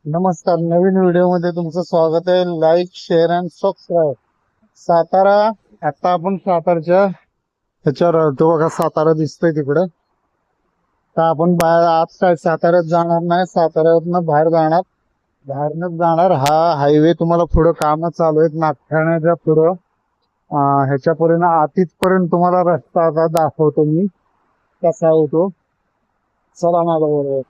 नमस्कार. नवीन व्हिडिओ मध्ये तुमचं स्वागत आहे. Like, share and subscribe. Satara. आता आपण सातारच्या ह्याच्यावर राहतो बघा. सातारा दिसतोय तिकडं. तर आपण बाहेर आज काय साताऱ्यात जाणार नाही, साताऱ्यातनं बाहेरनच जाणार. हा हायवे तुम्हाला पुढं काम चालू आहेत नागठाण्याच्या पुढं. ह्याच्यापर्यंत आतीतपर्यंत तुम्हाला रस्ता आता दाखवतो मी कसा होतो. चला माझ्या बरोबर.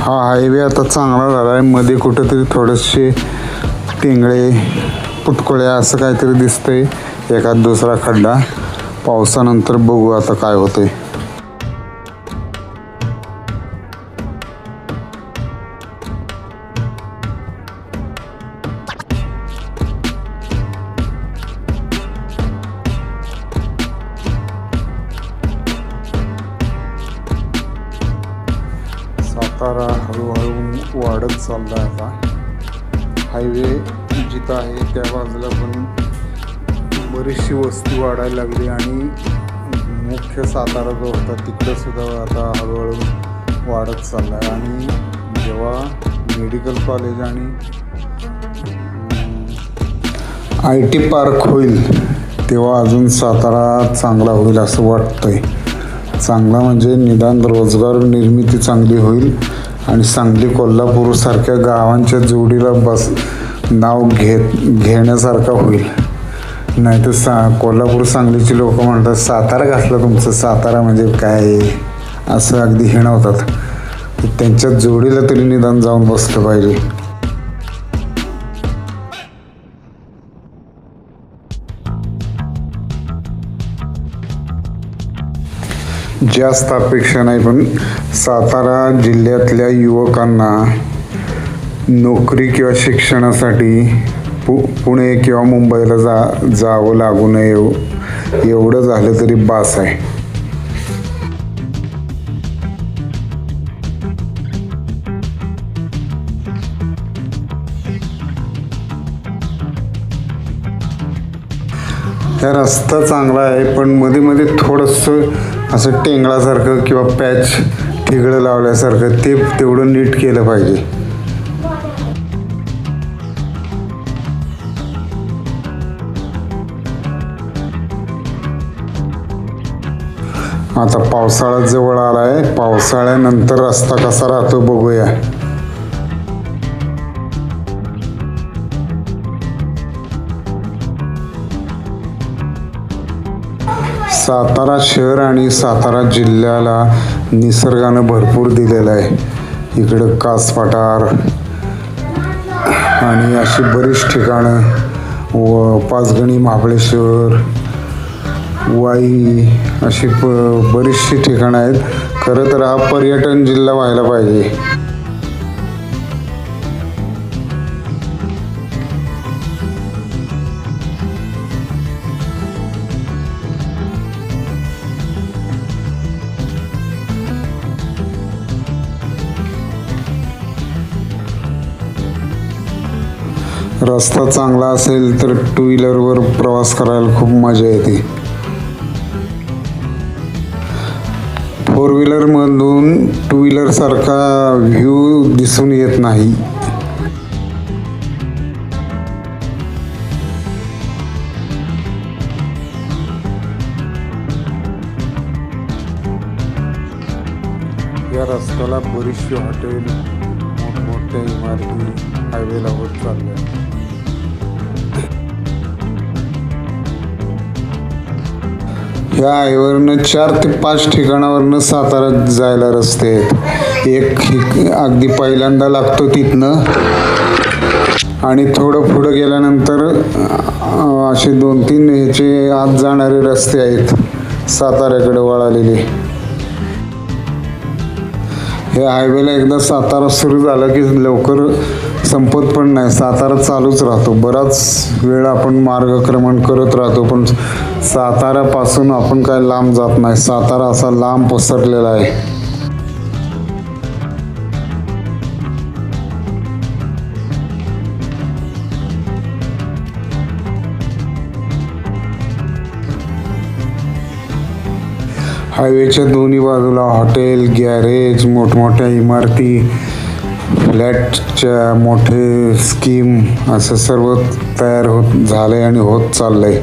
हा हायवे आता चांगला झाला आहे. मध्ये कुठेतरी थोडेसे टेंगळे पुटकोळे असं काहीतरी दिसतंय. एखाद दुसरा खड्डा. पावसानंतर बघू आता काय होतंय. सातारा हळूहळू वाढत चालला आहे. आता हायवे जिथं आहे त्या बाजूला पण बरीचशी वस्ती वाढायला लागली आणि मुख्य सातारा जो होता तिकडे सुद्धा आता हळूहळू वाढत चालला आहे. आणि जेव्हा मेडिकल कॉलेज आणि IT पार्क होईल तेव्हा अजून सातारा चांगला होईल असं वाटतंय. चांगला म्हणजे निदान रोजगार निर्मिती चांगली होईल आणि सांगली कोल्हापूर सारख्या गावांच्या जोडीला नाव घेण्यासारखा होईल. नाही तर कोल्हापूर सांगलीची लोक म्हणतात सातारा घातलं तुमचं, सातारा म्हणजे काय असं अगदी हिणवतात. त्यांच्या जोडीला तरी निदान जाऊन बसलं पाहिजे. जास्त अपेक्षा नाही, पण सातारा जिल्ह्यातल्या युवकांना नोकरी किंवा शिक्षणासाठी पुणे किंवा मुंबईला जावं लागू नये एवढं झालं तरी बास आहे. हा रस्ता चांगला आहे, पण मध्ये मध्ये थोडंसं असं टेंगळासारखं किंवा पॅच ठिगळं लावल्यासारखं ते तेवढं नीट केलं पाहिजे. आता पावसाळा जवळ आलाय. पावसाळ्यानंतर रस्ता कसा राहतो बघूया. सातारा शहर आणि सातारा जिल्ह्याला निसर्गानं भरपूर दिलेलं आहे. इकडं कास पठार आणि अशी बरीच ठिकाणं व पाचगणी, महाबळेश्वर, वाई अशी बरीचशी ठिकाणं आहेत. खरं तर हा पर्यटन जिल्हा व्हायला पाहिजे. रस्ता चांगला असेल तर टू व्हीलरवर प्रवास करायला खूप मजा येते. फोर व्हीलर मधून टू व्हीलर सारखा व्ह्यू दिसून येत नाही. या रस्त्याला बरीचशी हॉटेल, मोठमोठ्या इमारती हायवेला होत चालल्या. या हायवेवरनं 4 ते 5 ठिकाणावरनं साताऱ्यात जायला रस्ते आहेत. एक अगदी पहिल्यांदा लागतो तिथनं आणि थोडं पुढं गेल्यानंतर असे 2-3 ह्याचे आत जाणारे रस्ते आहेत साताऱ्याकडे वळालेले. या हायवेला एकदा सातारा सुरू झाला की लवकर संपत पण नाही. सातारा चालूच राहतो. बराच वेळ आपण मार्गक्रमण करत राहतो, पण साताऱ्यापासून आपण काय लांब जात नाही. सातारा असा लांब पसरलेला आहे. हायवेच्या दोन्ही बाजूला हॉटेल, गॅरेज, मोठमोठ्या इमारती, फ्लॅटच्या मोठे स्कीम असं सर्व तयार होत झालंय आणि होत चाललंय.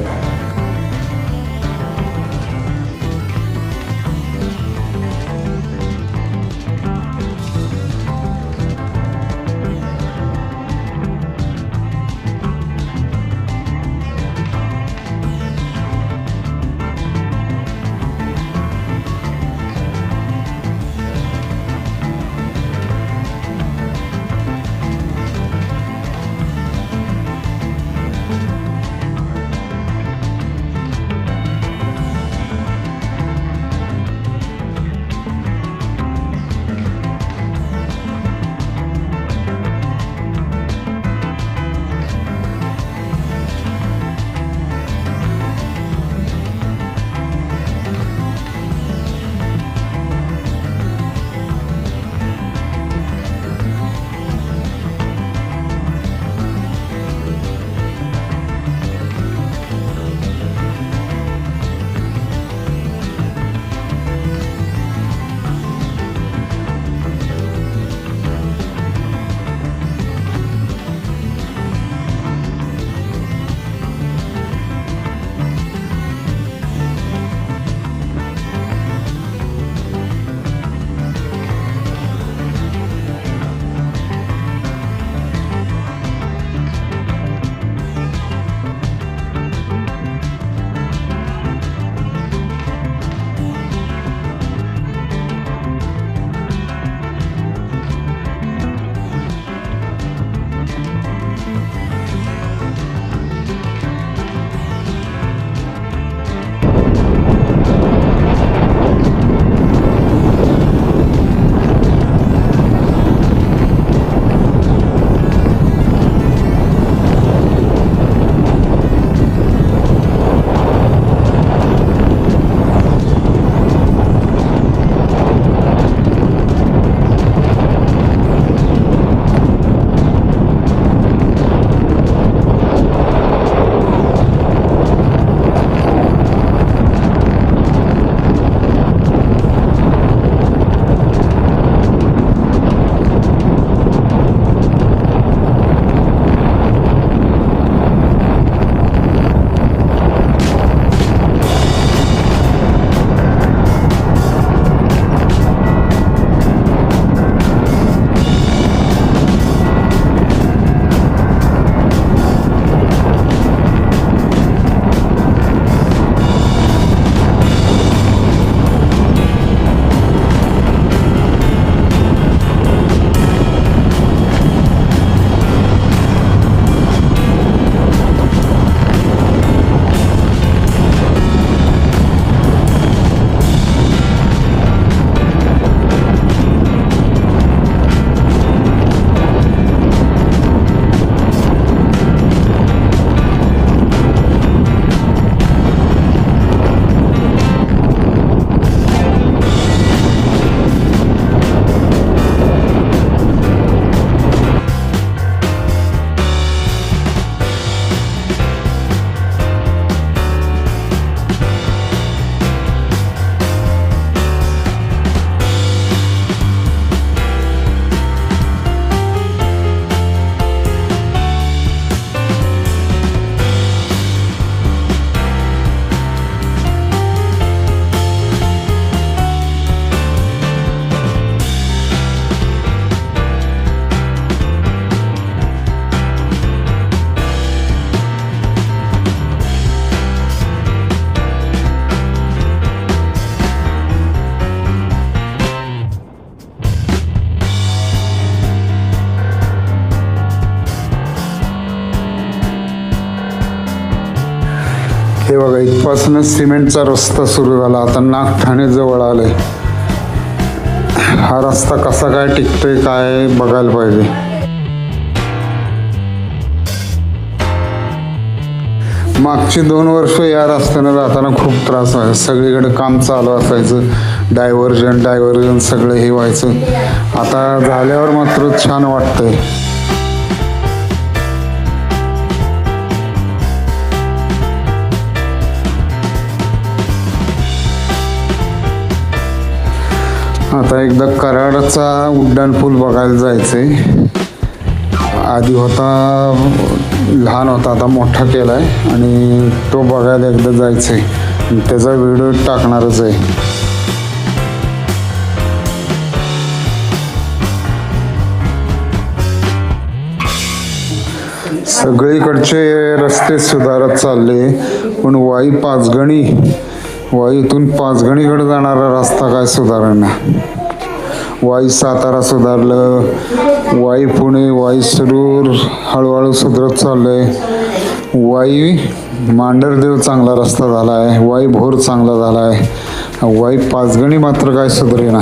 हे बघा, इथपासूनच सिमेंटचा रस्ता सुरू झाला. आता नागठाणे जवळ आलंय. हा रस्ता कसा काय टिकतोय काय बघायला पाहिजे. मागची 2 वर्ष या रस्त्याने जाताना खूप त्रास व्हायचा. सगळीकडे काम चालू असायचं, डायव्हर्जन सगळं हे व्हायचं. आता झाल्यावर मात्र छान वाटतंय. आता एकदा कराडचा उड्डाण पूल बघायला जायचंय. आधी होता लहान होता, आता मोठा केलाय आणि तो बघायला एकदा जायचंय. त्याचा व्हिडिओ टाकणारच आहे. सगळीकडचे रस्ते सुधारत चालले, पण वाईतून पाचगणीकडे जाणारा रस्ता काय सुधारणा. वाई सातारा सुधारलं, वाई पुणे, वाई शिरूर हळूहळू सुधरत चाललंय. वाई मांढरदेव चांगला रस्ता झाला आहे, वाई भोर चांगला झाला आहे. वाई पाचगणी मात्र काय सुधारेना.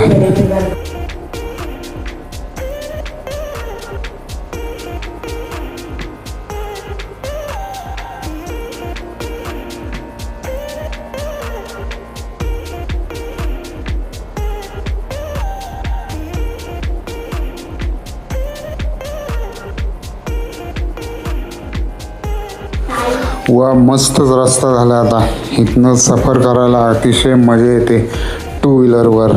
वा मस्तच रस्ता झाला. आता इथनं सफर करायला अतिशय मजा येते 2 व्हीलरवर.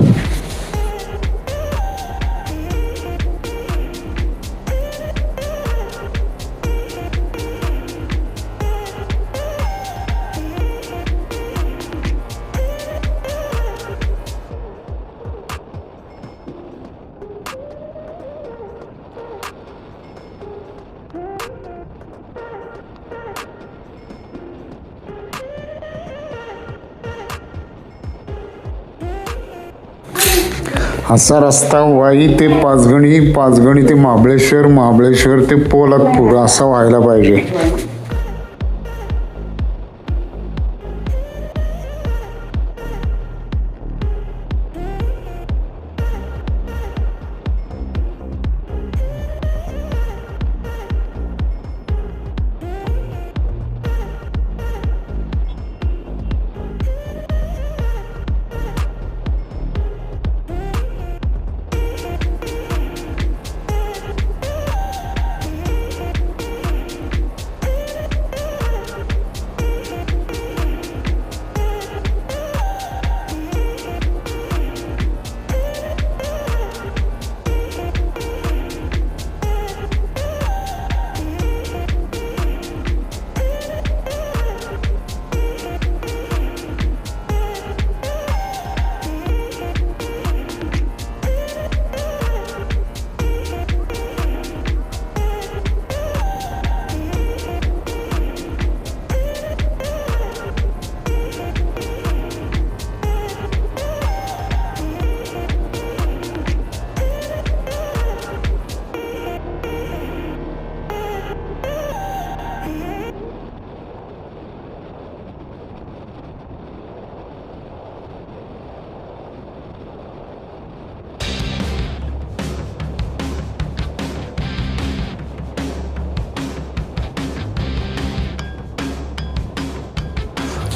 असा रस्ता वाई ते पाचगणी, पाचगणी ते महाबळेश्वर, महाबळेश्वर ते पोलादपूर असा व्हायला पाहिजे.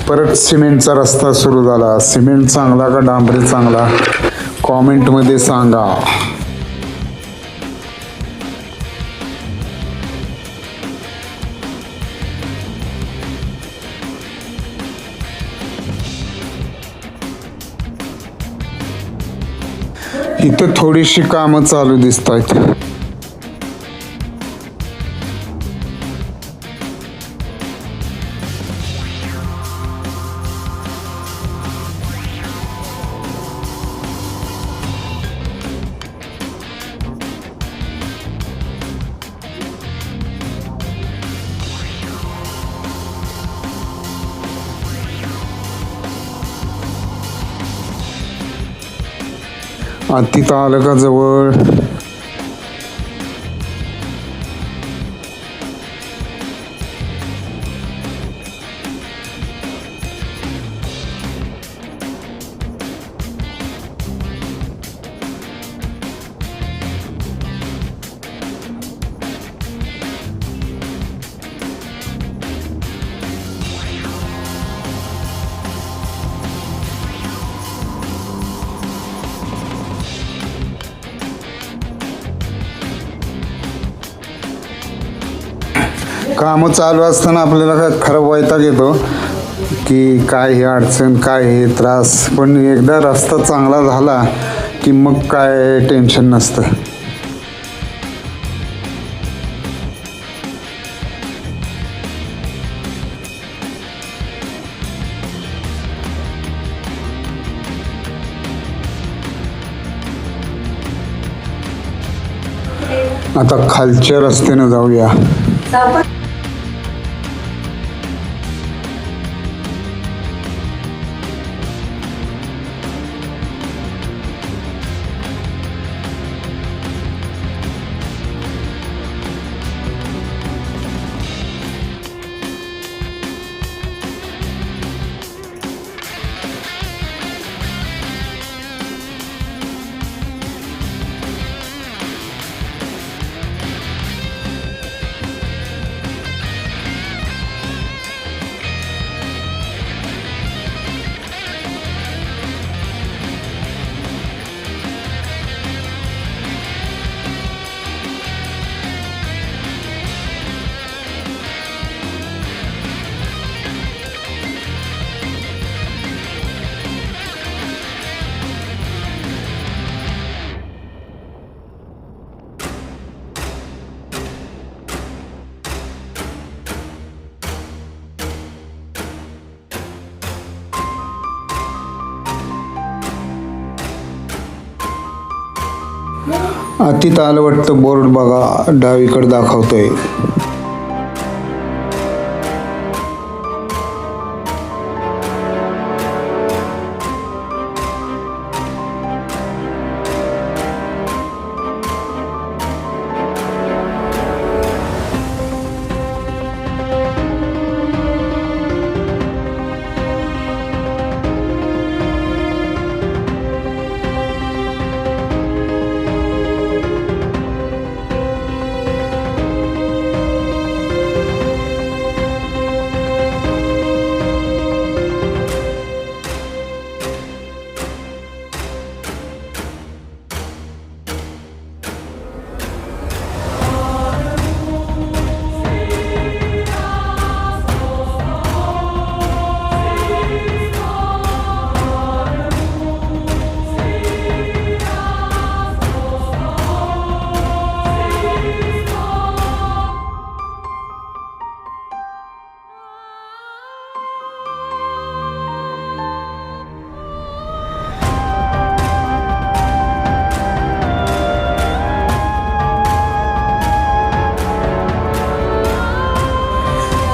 परत सिमेंटचा रस्ता सुरू झाला. सिमेंट चांगला का डांबरी चांगला, कॉमेंटमध्ये सांगा. इथं थोडीशी कामं चालू दिसत आहेत. तिथं आलं का जवळ कामं चालू असताना आपल्याला काय खरं वैताग येतो की काय हे अडचण, काय हे त्रास. पण एकदा रस्ता चांगला झाला की मग काय टेन्शन नसतं. आता खालच्या रस्त्यानं जाऊया. तिथं आलं वाटतं बोर्ड बघा, डावीकडे दाखवतोय.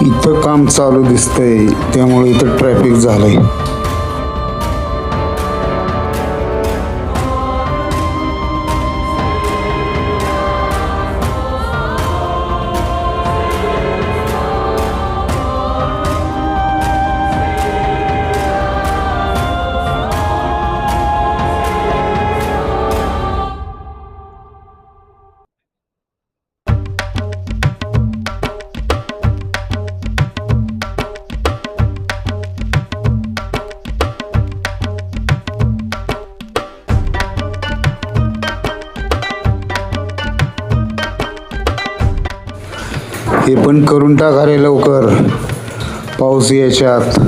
इथं काम चालू दिसतंय, त्यामुळे इथं ट्रॅफिक झालंय. हे पण करून टाका रे लवकर, पाऊस यायच्या आत.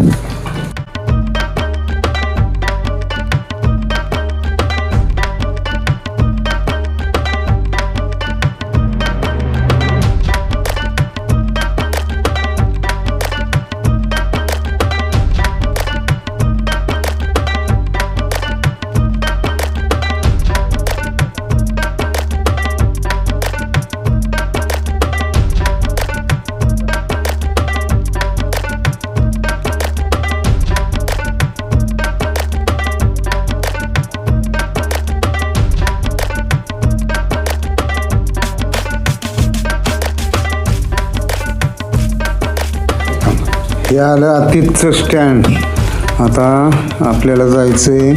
हे आलं अतिथचं स्टँड. आता आपल्याला जायचंय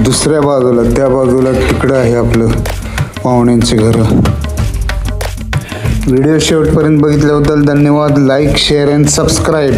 दुसऱ्या बाजूला, त्या बाजूला तिकडं आहे आपलं पाहुण्यांचे घर. व्हिडिओ शेवटपर्यंत बघितल्याबद्दल धन्यवाद. Like, share and subscribe.